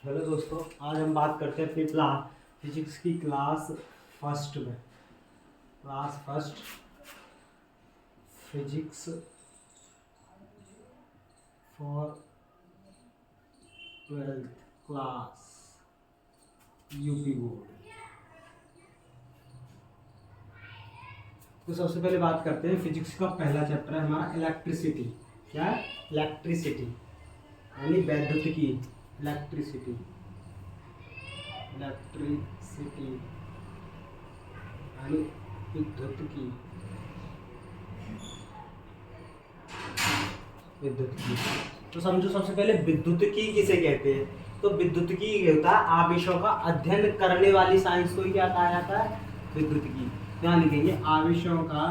Hello दोस्तों, आज हम बात करते हैं अपनी फिजिक्स की class first physics for 12th class UP board. तो सबसे पहले बात करते हैं फिजिक्स का पहला चैप्टर है हमारा इलेक्ट्रिसिटी। क्या है? इलेक्ट्रिसिटी यानी वैद्युतिकी। इलेक्ट्रिसिटी इलेक्ट्रिसिटी यानी विद्युतिकी। विद्युतिकी तो समझो, सबसे पहले विद्युतिकी किसे कहते हैं। तो विद्युतिकी ये होता है आवेशों का अध्ययन करने वाली साइंस को ही क्या कहा जाता है? विद्युतिकी। ध्यान लिखेंगे, आवेशों का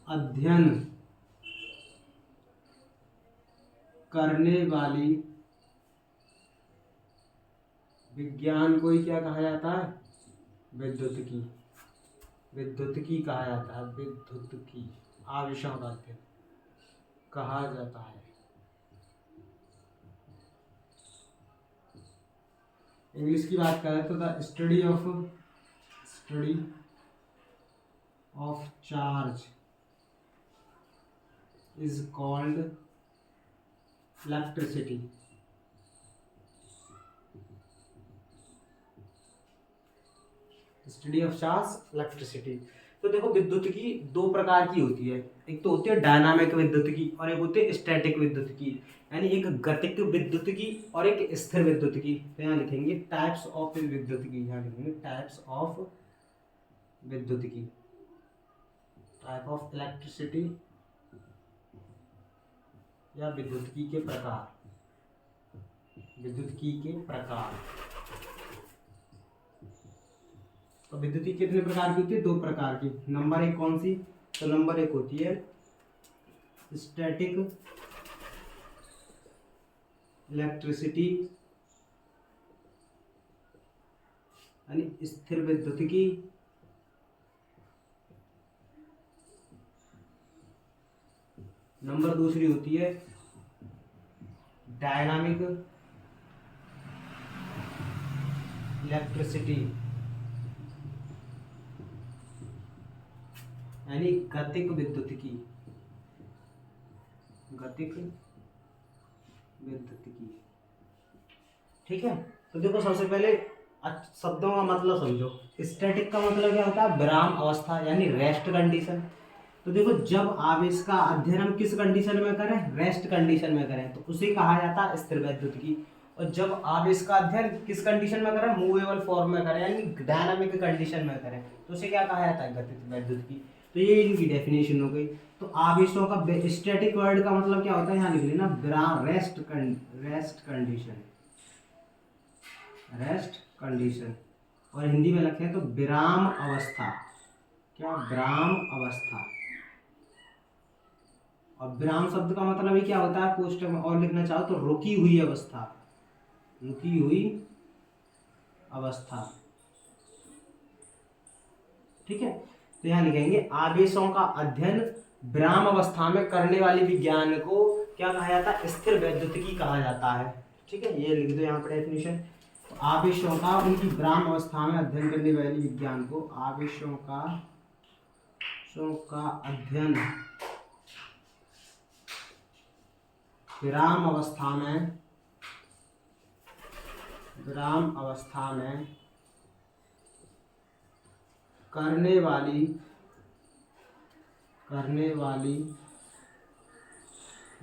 अध्ययन करने वाली विज्ञान को ही क्या कहा जाता है? विद्युतिकी। विद्युतिकी कहा जाता है। विद्युतिकी आवेशों का अध्ययन कहा जाता है। इंग्लिश की बात करें तो the study of charge is called electricity. Study of charge electricity. तो देखो, विद्युतिकी दो प्रकार की होती है। एक तो होती है डायनामिक विद्युतिकी और एक होती है स्टैटिक विद्युतिकी। यानी एक गतिक विद्युतिकी और एक स्थिर विद्युतिकी। तो यहाँ लिखेंगे टाइप्स ऑफ विद्युतिकी। यहाँ लिखेंगे टाइप्स ऑफ विद्युतिकी। टाइप ऑफ इलेक्ट्रिसिटी या विद्युतिकी के प्रकार। विद्युतिकी के प्रकार। तो विद्युतिकी कितने प्रकार की होती है? दो प्रकार की। नंबर एक कौन सी? तो नंबर एक होती है स्टैटिक इलेक्ट्रिसिटी यानी स्थिर विद्युतिकी। नंबर दूसरी होती है डायनामिक इलेक्ट्रिसिटी यानी गतिक विद्युतिकी। गतिक विद्युतिकी। ठीक है। तो देखो, सबसे पहले शब्दों का मतलब समझो। स्टैटिक का मतलब क्या होता है? विराम अवस्था यानी रेस्ट कंडीशन। तो देखो, जब आवेश का अध्ययन हम किस कंडीशन में करें? रेस्ट कंडीशन में करें तो उसे कहा जाता है स्थिर विद्युतिकी। और जब आवेश का अध्ययन किस कंडीशन में करें? मूवेबल फॉर्म में करें यानी डायनामिक कंडीशन में करें तो उसे क्या कहा जाता है? गतिज विद्युतिकी। तो ये इनकी डेफिनेशन हो गई। तो आवेशों का स्टैटिक वर्ड का मतलब क्या होता है? यहाँ लिख लेना रेस्ट कंडीशन। रेस्ट कंडीशन और हिंदी में लिखें तो विराम अवस्था। क्या? विराम अवस्था। और विराम शब्द का मतलब ही क्या होता है? पोस्ट में और लिखना चाहो तो रुकी हुई अवस्था। रुकी हुई अवस्था। ठीक है। तो यहाँ लिखेंगे आवेशों का अध्ययन विराम अवस्था में करने वाली विज्ञान को क्या कहा जाता है? स्थिर विद्युतिकी कहा जाता है। ठीक है, ये लिख दो यहाँ पर डेफिनेशन। तो आवेशों का उनकी विराम अवस्था में अध्ययन करने वाली विज्ञान को आवेशों का अध्ययन विराम अवस्था में करने वाली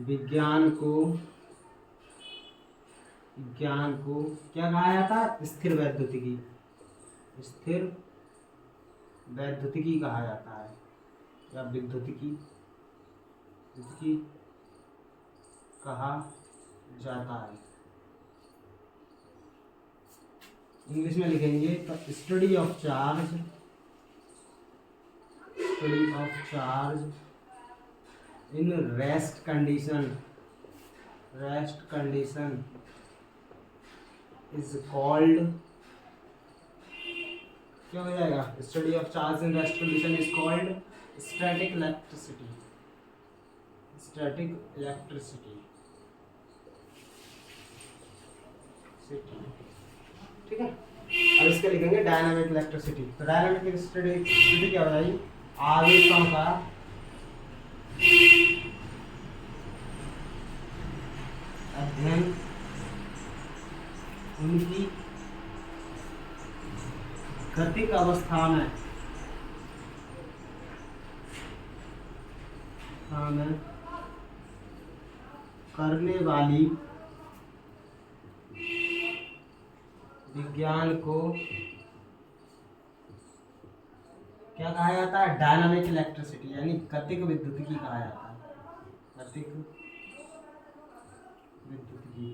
विज्ञान को क्या कहा जाता है? स्थिर विद्युतिकी। स्थिर विद्युतिकी कहा जाता है या विद्युतिकी कहा जाता है। इंग्लिश में लिखेंगे तो study of charge in rest condition is called. क्या हो जाएगा? Study of charge in rest condition is called static electricity. Static electricity, ठीक है। अब इसके लिखेंगे डायनामिक इलेक्ट्रिसिटी। तो डायनामिक इलेक्ट्रिसिटी क्या हो जाएगी, आवेशों का अध्ययन उनकी गतिक अवस्था में करने वाली विज्ञान को क्या कहा जाता है, डायनामिक इलेक्ट्रिसिटी, यानी गतिक विद्युतिकी कहा जाता है। गतिक विद्युतिकी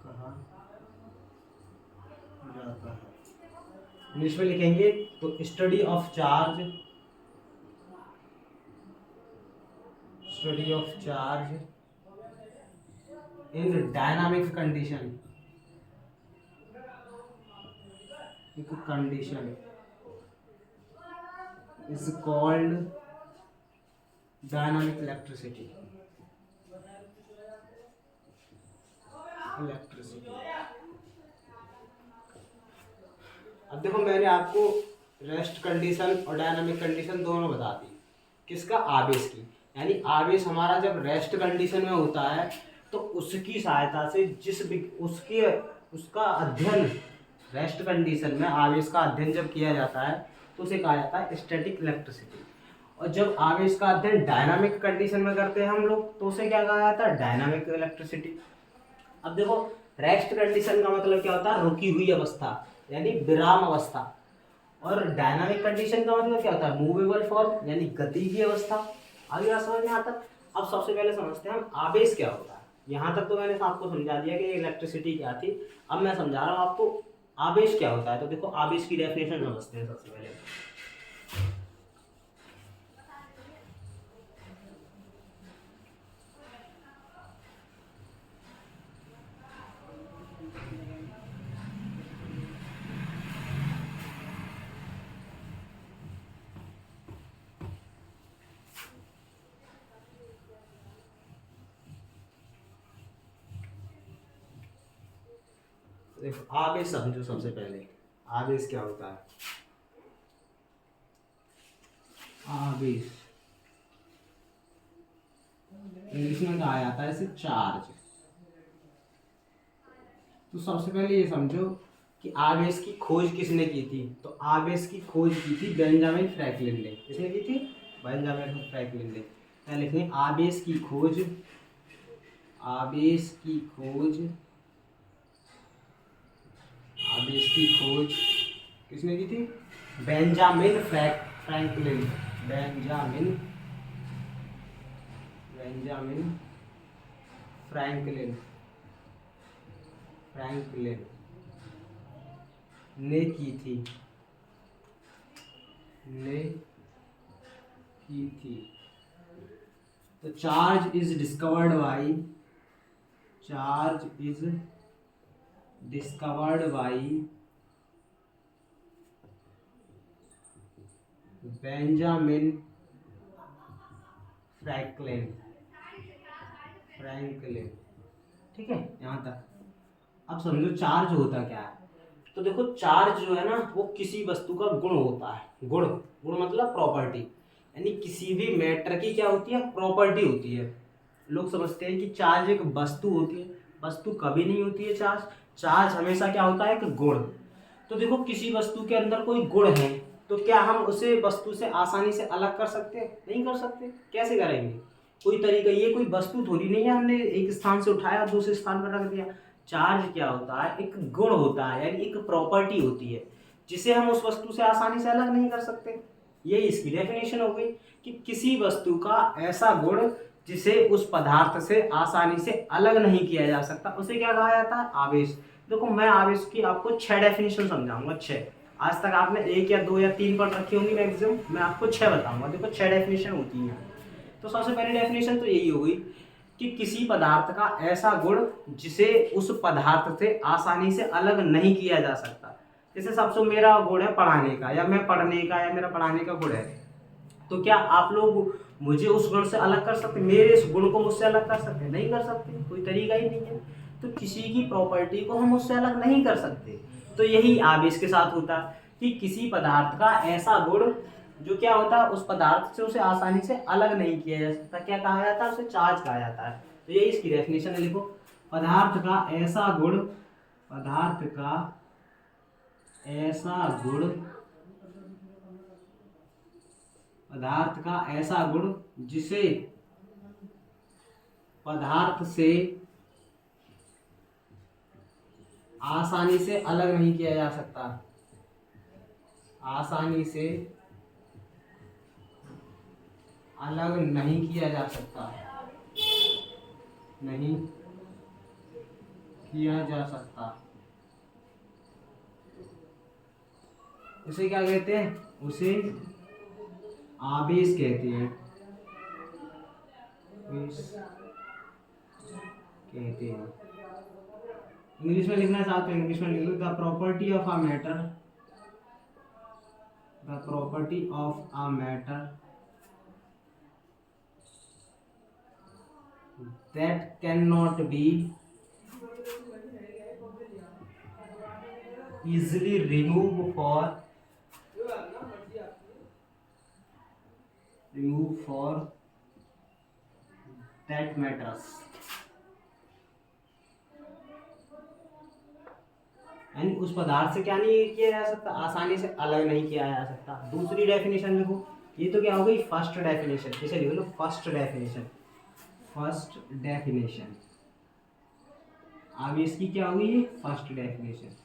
कहा जाता है। इंग्लिश में लिखेंगे तो study of charge, study of charge in dynamic condition, condition is called dynamic electricity, अब देखो मैंने आपको रेस्ट कंडीशन और डायनामिक कंडीशन दोनों बता दी, किसका, आवेश की। यानी आवेश हमारा जब रेस्ट कंडीशन में होता है तो उसकी सहायता से उसका अध्ययन, रेस्ट कंडीशन में आवेश का अध्ययन जब किया जाता है तो उसे कहा जाता है स्टैटिक इलेक्ट्रिसिटी। और जब आवेश का अध्ययन डायनामिक कंडीशन में करते हैं हम लोग तो उसे क्या कहा जाता है, डायनामिक इलेक्ट्रिसिटी। अब देखो रेस्ट कंडीशन का मतलब क्या होता है, रुकी हुई अवस्था यानी विराम अवस्था, और डायनामिक कंडीशन का मतलब क्या होता है, मूवेबल फॉर्म यानी गति की अवस्था। अभी बात समझ में आता है। अब सबसे पहले समझते हैं हम आवेश क्या होता है। यहाँ तक तो मैंने आपको समझा दिया कि इलेक्ट्रिसिटी क्या थी, अब मैं समझा रहा हूँ आपको आवेश क्या होता है। तो देखो आवेश की डेफिनेशन समझते हैं सबसे पहले। देखो आवेश समझो सबसे पहले, आवेश क्या होता है। आवेश इंग्लिश में कहा जाता है इसे चार्ज। तो सबसे पहले ये समझो कि आवेश की खोज किसने की थी। तो आवेश की खोज की थी बेंजामिन फ्रैंकलिन ने। किसने की थी, बेंजामिन फ्रैंकलिन ने। क्या लिखेंगे, आवेश की खोज, आवेश की खोज, आवेश की खोज किसने की थी, बेंजामिन फ्रैंकलिन, बेंजामिन फ्रैंकलिन ने की थी। तो charge is discovered by Benjamin Franklin, ठीक है यहाँ तक। अब समझो चार्ज होता क्या है। तो देखो चार्ज जो है ना वो किसी वस्तु का गुण होता है। गुण मतलब प्रॉपर्टी, यानी किसी भी मैटर की क्या होती है, प्रॉपर्टी होती है। लोग समझते हैं कि चार्ज एक वस्तु होती है, वस्तु कभी नहीं होती है चार्ज हमेशा क्या होता है, एक गुण। तो देखो किसी वस्तु के अंदर कोई गुण है तो क्या हम उसे वस्तु से आसानी से अलग कर सकते हैं, नहीं कर सकते। कैसे करेंगे, कोई तरीका, ये कोई वस्तु थोड़ी नहीं है हमने एक स्थान से उठाया दूसरे स्थान पर रख दिया। चार्ज क्या होता है, एक गुण होता है, यानी एक प्रॉपर्टी होती है जिसे हम उस वस्तु से आसानी से अलग नहीं कर सकते। यही इसकी डेफिनेशन हो गई कि किसी वस्तु का ऐसा गुण जिसे उस पदार्थ से आसानी से अलग नहीं किया जा सकता, उसे क्या कहा जाता है, आवेश। देखो मैं आवेश की आपको 6 डेफिनेशन समझाऊंगा, 6। आज तक आपने 1 या 2 या 3 पढ़ रखी होंगी मैक्सिमम, मैं आपको 6 बताऊंगा। देखो 6 डेफिनेशन होती हैं। तो सबसे पहली डेफिनेशन तो यही हो गई कि किसी पदार्थ का ऐसा गुण जिसे उस पदार्थ से आसानी से अलग नहीं किया जा सकता। जैसे सबसे मेरा गुण है पढ़ाने का, या मैं पढ़ने का, या मेरा पढ़ाने का गुण है, तो क्या आप लोग मुझे उस गुण से अलग कर सकते, मेरे इस गुण को मुझसे अलग कर सकते? नहीं कर सकते, कोई तरीका ही नहीं है। तो किसी की प्रॉपर्टी को हम उससे अलग नहीं कर सकते। तो यही आवेश के साथ होता है कि किसी पदार्थ का ऐसा गुण जो क्या होता है, उस पदार्थ से उसे आसानी से अलग नहीं किया जा सकता, क्या कहा जाता है, उसे चार्ज कहा जाता है। तो यही इसकी डेफिनेशन है, लिखो। पदार्थ का ऐसा गुण, पदार्थ का ऐसा गुण, पदार्थ का ऐसा गुण जिसे पदार्थ से आसानी से अलग नहीं किया जा सकता, आसानी से अलग नहीं किया जा सकता, नहीं किया जा सकता, उसे क्या कहते हैं, उसे आवेश कहते हैं, आवेश कहते हैं। इंग्लिश में लिखना चाहते हैं, इंग्लिश में लिख लो। The property of a matter, the property of a matter that cannot be easily removed for that matters, यानी उस पदार्थ से क्या नहीं किया जा सकता, आसानी से अलग नहीं किया जा सकता। दूसरी डेफिनेशन लिखो। ये तो क्या हो गई, फर्स्ट डेफिनेशन, इसे लिख लो फर्स्ट डेफिनेशन। फर्स्ट डेफिनेशन आवेश की क्या हुई है, फर्स्ट डेफिनेशन।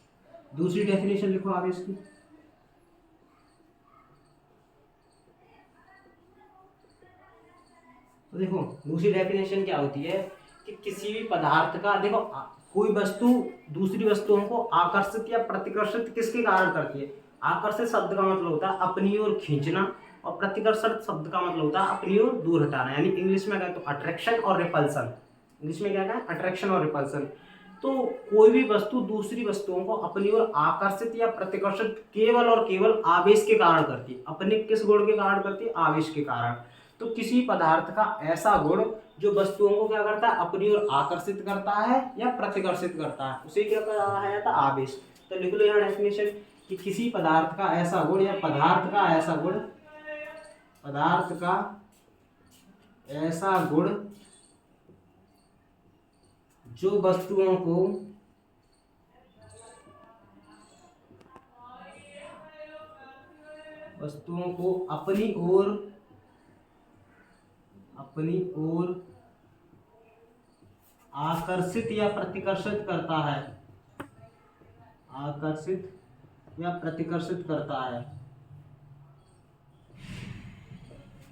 दूसरी डेफिनेशन लिखो आवेश की। तो देखो दूसरी डेफिनेशन क्या होती है कि किसी भी पदार्थ का, देखो कोई वस्तु दूसरी वस्तुओं को आकर्षित या प्रतिकर्षित किसके कारण करती है। आकर्षित शब्द का मतलब होता है अपनी ओर खींचना, और प्रतिकर्षित शब्द का मतलब होता है अपनी ओर दूर हटाना, यानी इंग्लिश में कहें तो अट्रैक्शन और रिपल्सन। इंग्लिश में क्या कहें, अट्रैक्शन और रिपल्सन। तो कोई भी वस्तु दूसरी वस्तुओं को अपनी ओर आकर्षित या प्रतिकर्षित केवल और केवल आवेश के कारण करती है। अपने किस गुण के कारण करती है, आवेश के कारण। तो किसी पदार्थ का ऐसा गुण जो वस्तुओं को क्या करता है, अपनी ओर आकर्षित करता है या प्रतिकर्षित करता है, उसे क्या कहा जाता है, आवेश। तो लिख लो यहाँ डेफिनेशन कि किसी पदार्थ का ऐसा गुण या पदार्थ का ऐसा गुण, पदार्थ का ऐसा गुण जो वस्तुओं को अपनी ओर आकर्षित या प्रतिकर्षित करता है, आकर्षित या प्रतिकर्षित करता है,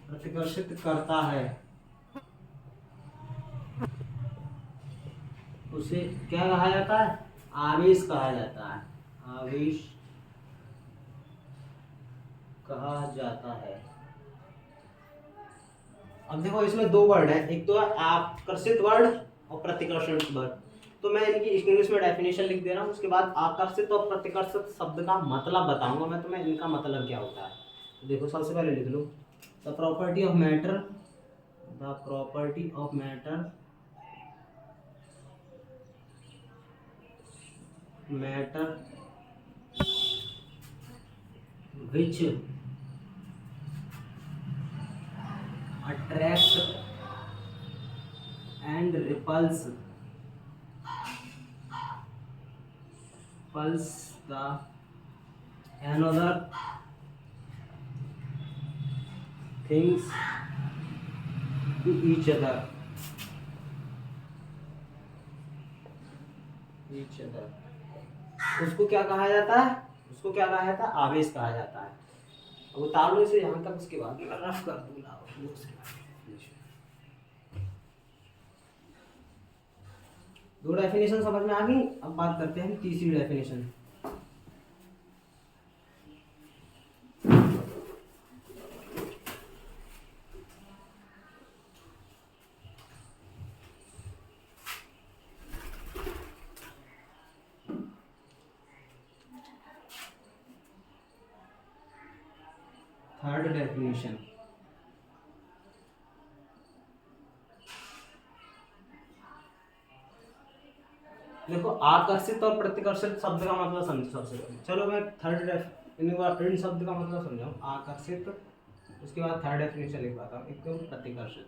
प्रतिकर्षित करता है, उसे क्या कहा जाता है, आवेश कहा जाता है, आवेश कहा जाता है। अब देखो इसमें दो वर्ड है, एक तो है आकर्षित वर्ड और प्रतिकर्षित वर्ड। तो मैं इनकी इंग्लिश में डेफिनेशन लिख दे रहा हूँ, उसके बाद आकर्षित और प्रतिकर्षित शब्द का मतलब बताऊंगा मैं तुम्हें, इनका मतलब क्या होता है। तो देखो सबसे पहले लिख लो the property of matter, the property of matter, matter which attract and repulse the another things to each other, उसको क्या कहा जाता है, उसको क्या कहा जाता है, आवेश कहा जाता है। अब उतार लो इसे यहाँ तक, उसके बाद मैं रफ कर दूंगा। दो डेफिनेशन समझ में आ गई। अब बात करते हैं तीसरी डेफिनेशन। थर्ड डेफिनेशन, देखो आकर्षित और प्रतिकर्षित शब्द का मतलब समझो सबसे पहले। चलो मैं इन शब्द का मतलब समझाऊं। आकर्षित, उसके बाद थर्ड डेफिनेशन लिख पाता हूँ। एक तो प्रतिकर्षित।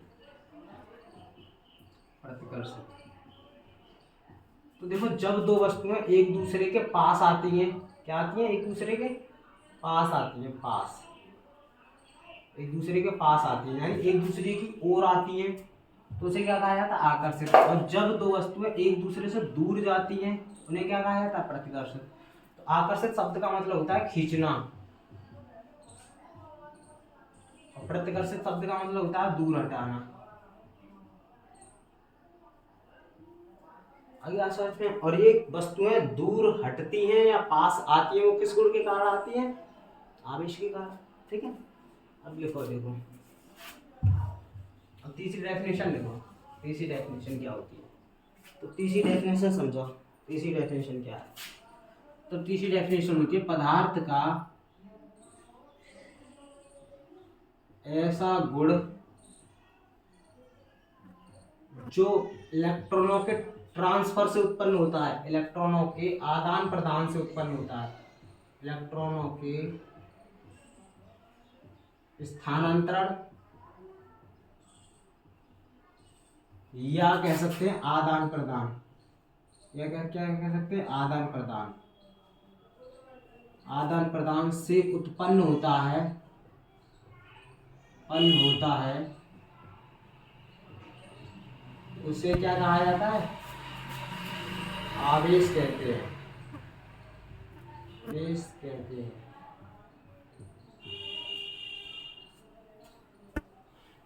प्रतिकर्षित तो देखो जब दो वस्तुएं एक दूसरे के पास आती हैं, क्या आती हैं? एक दूसरे के पास आती हैं, पास, एक दूसरे के पास आती हैं यानी एक दूसरे की ओर आती हैं, तो उसे क्या कहा जाता है? आकर्षित। और जब दो वस्तुएं एक दूसरे से दूर जाती हैं उन्हें क्या कहा जाता है? प्रतिकर्षित। तो आकर्षित शब्द का मतलब होता है खींचना, और प्रतिकर्षित शब्द का मतलब होता है दूर हटाना। आगे आप समझते हैं। और ये वस्तुएं दूर हटती हैं या पास आती हैं, वो किस गुण के कारण आती हैं? आवेश के कारण। ठीक है, अब लिखो, देखो अब तीसरी डेफिनेशन लिखो। तीसरी डेफिनेशन क्या होती है? तो तीसरी डेफिनेशन समझो। तीसरी डेफिनेशन क्या है? तो तीसरी डेफिनेशन होती है पदार्थ का ऐसा गुण जो इलेक्ट्रॉनों के ट्रांसफर से उत्पन्न होता है, इलेक्ट्रॉनों के आदान प्रदान से उत्पन्न होता है, इलेक्ट्रॉनों के स्थानांतरण या कह सकते हैं आदान प्रदान, या क्या क्या कह सकते हैं? आदान प्रदान। आदान प्रदान से उत्पन्न होता है, उत्पन्न होता है, उसे क्या कहा जाता है? आवेश कहते हैं, आवेश कहते हैं।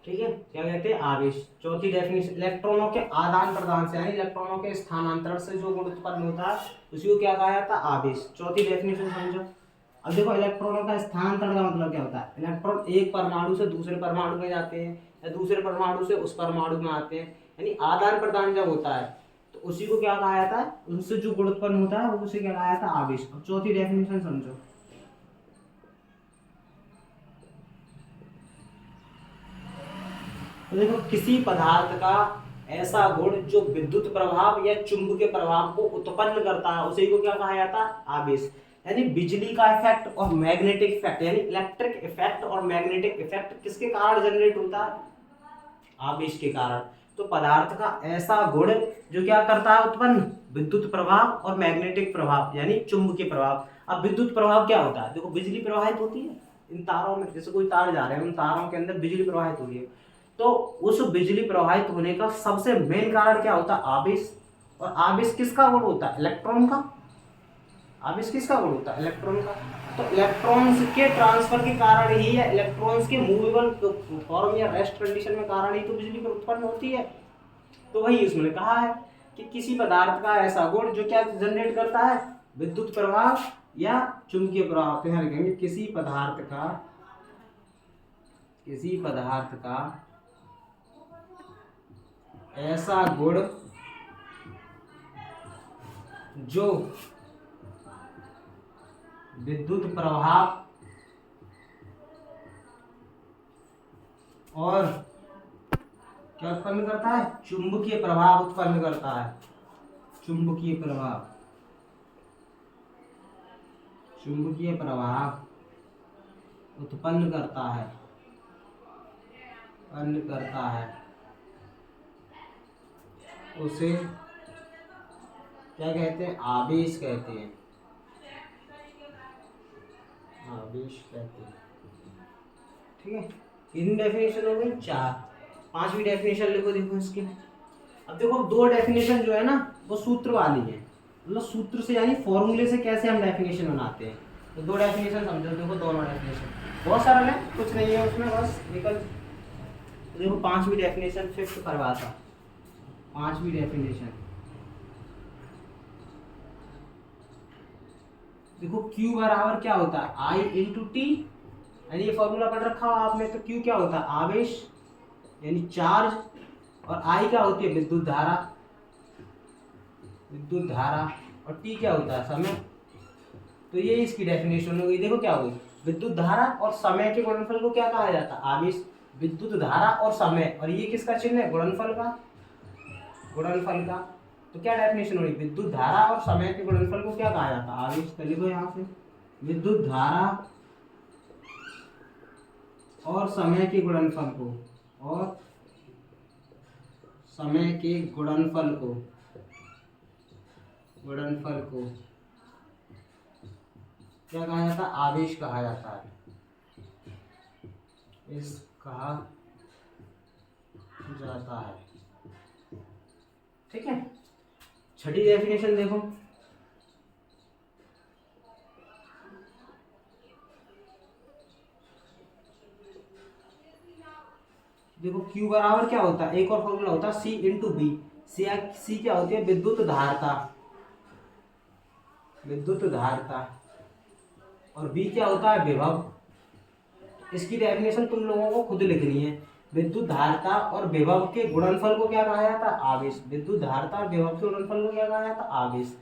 ठीक है, क्या कहते हैं? आवेश। चौथी डेफिनेशन, इलेक्ट्रॉनों के आदान प्रदान से यानी इलेक्ट्रॉनों के स्थानांतरण से जो गुण उत्पन्न होता है उसी को क्या कहा जाता है? आवेश। चौथी डेफिनेशन समझो। अब देखो इलेक्ट्रॉनों का स्थानांतरण का मतलब क्या होता है? इलेक्ट्रॉन एक परमाणु से दूसरे परमाणु में जाते हैं या दूसरे परमाणु से उस परमाणु में आते हैं, यानी आदान प्रदान जब होता है तो उसी को क्या कहा जाता है? उनसे जो गुण उत्पन्न होता है वो उसे क्या कहा जाता है? आवेश। अब चौथी डेफिनेशन समझो। तो देखो किसी पदार्थ का ऐसा गुण जो विद्युत प्रभाव या चुंबकीय प्रभाव को उत्पन्न करता है उसी को क्या कहा जाता है? आवेश। यानी बिजली का इफेक्ट और मैग्नेटिक इफेक्ट, यानी इलेक्ट्रिक इफेक्ट और मैग्नेटिक इफेक्ट किसके कारण जनरेट होता है? आवेश के कारण। तो पदार्थ का ऐसा गुण जो क्या करता है? उत्पन्न विद्युत प्रभाव और मैग्नेटिक प्रभाव यानी चुंबकीय प्रभाव। अब विद्युत प्रभाव क्या होता है? देखो बिजली प्रवाहित होती है इन तारों में, जैसे कोई तार जा रहे हैं उन तारों के अंदर बिजली प्रवाहित हो रही है, तो उस बिजली प्रवाहित होने का सबसे मेन कारण क्या होता है? आवेश। और आवेश किसका गुण होता है? इलेक्ट्रॉन का। आवेश किसका गुण होता है? इलेक्ट्रॉन का। तो इलेक्ट्रॉन्स के ट्रांसफर के कारण ही या इलेक्ट्रॉन्स के मूवेबल फॉर्म या रेस्ट कंडीशन में कारण ही तो बिजली उत्पन्न होती है। तो वही उसने कहा है कि किसी पदार्थ का ऐसा गुण जो क्या जनरेट करता है? विद्युत प्रभाव या चुंबकीय प्रभाव। तो यहाँ लिखेंगे किसी पदार्थ का ऐसा गुण जो विद्युत प्रभाव और क्या उत्पन्न करता है? चुंबकीय प्रभाव उत्पन्न करता है। चुंबकीय प्रभाव, चुंबकीय प्रभाव उत्पन्न करता है, उत्पन्न करता है, उसे क्या कहते हैं? आवेश कहते हैं। आवेश कहते हैं। ठीक है, तीन डेफिनेशन हो गई, चार। पांचवी डेफिनेशन लिखो, देखो इसकी। अब देखो दो डेफिनेशन जो है ना वो सूत्र वाली है, मतलब सूत्र से यानी फॉर्मूले से कैसे हम डेफिनेशन बनाते हैं। तो दो डेफिनेशन समझो, देखो दोनों डेफिनेशन बहुत सरल है, कुछ नहीं है उसमें, बस निकल। देखो पांचवी डेफिनेशन फिफ्थ करवाता, पांचवी डेफिनेशन देखो Q बराबर क्या होता है? I इंटू टी, यानी ये फॉर्मूला पढ़ रखा हो आपने। तो Q क्या होता है? आवेश यानी चार्ज, और I क्या होती है? विद्युत धारा, विद्युत धारा, और T क्या होता है? समय। तो ये इसकी डेफिनेशन हो गई। देखो क्या हुई? विद्युत धारा और समय के गुणनफल को क्या कहा जाता है? आवेश। विद्युत धारा और समय, और ये किसका चिन्ह है? गुणनफल का, गुणनफल का। तो क्या डेफिनेशन हुई, विद्युत धारा और समय के गुणनफल को क्या कहा जाता है, आवेश। तो लिखो यहाँ से, विद्युत धारा और समय के गुणनफल को, और समय के गुणनफल को क्या कहा जाता है, आवेश कहा जाता है, इस कहा जाता है। ठीक है, छठी डेफिनेशन देखो, देखो Q बराबर क्या होता है, एक और फॉर्मूला होता है C इंटू बी। सी क्या होती है, विद्युत धारता, और बी क्या होता है, विभव। इसकी डेफिनेशन तुम लोगों को खुद लिखनी है। विद्युत धारता और विभव के गुणनफल को क्या कहा जाता है, आवेश। विद्युत धारता और विभव के गुणनफल को क्या कहा जाता है, आवेश।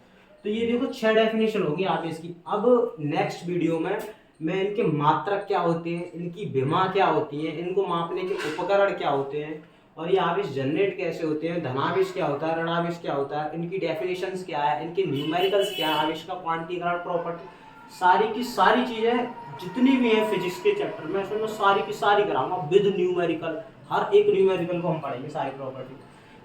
तो ये देखो 6 डेफिनेशन होगी आवेश की। अब नेक्स्ट वीडियो में मैं इनके मात्रक क्या होते हैं, इनकी विमा क्या होती है, इनको मापने के उपकरण क्या होते हैं, और ये आवेश जनरेट कैसे होते हैं, धनावेश क्या होता है, ऋणावेश क्या होता है, इनकी डेफिनेशंस क्या है, इनके न्यूमेरिकल्स क्या है, आवेश का क्वांटीकरण, प्रॉपर्टी, सारी की सारी चीजें जितनी भी है फिजिक्स के चैप्टर में, उसमें मैं सारी की सारी कराऊंगा विद न्यूमेरिकल। हर एक न्यूमेरिकल को हम पढ़ेंगे, सारी प्रॉपर्टी।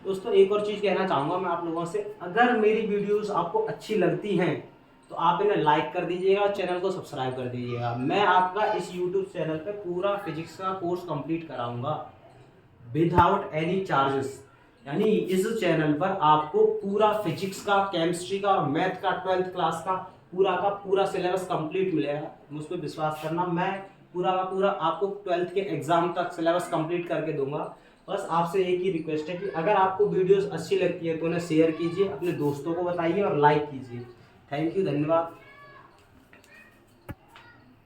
दोस्तों एक और चीज कहना चाहूंगा मैं आप लोगों से, अगर मेरी वीडियोस आपको अच्छी लगती हैं तो आप इन्हें लाइक कर दीजिएगा और चैनल को सब्सक्राइब कर दीजिएगा। मैं आपका इस यूट्यूब चैनल पे पूरा फिजिक्स का कोर्स कंप्लीट कराऊंगा विदाउट एनी चार्जेस। यानी इस चैनल पर आपको पूरा फिजिक्स का, केमिस्ट्री का और मैथ का 12th क्लास का पूरा सिलेबस कंप्लीट मिलेगा। मुझ पर विश्वास करना, मैं पूरा का पूरा आपको 12th के एग्जाम तक सिलेबस कंप्लीट करके दूंगा। बस आपसे एक ही रिक्वेस्ट है कि अगर आपको वीडियोस अच्छी लगती है तो उन्हें शेयर कीजिए, अपने दोस्तों को बताइए और लाइक कीजिए। थैंक यू, धन्यवाद।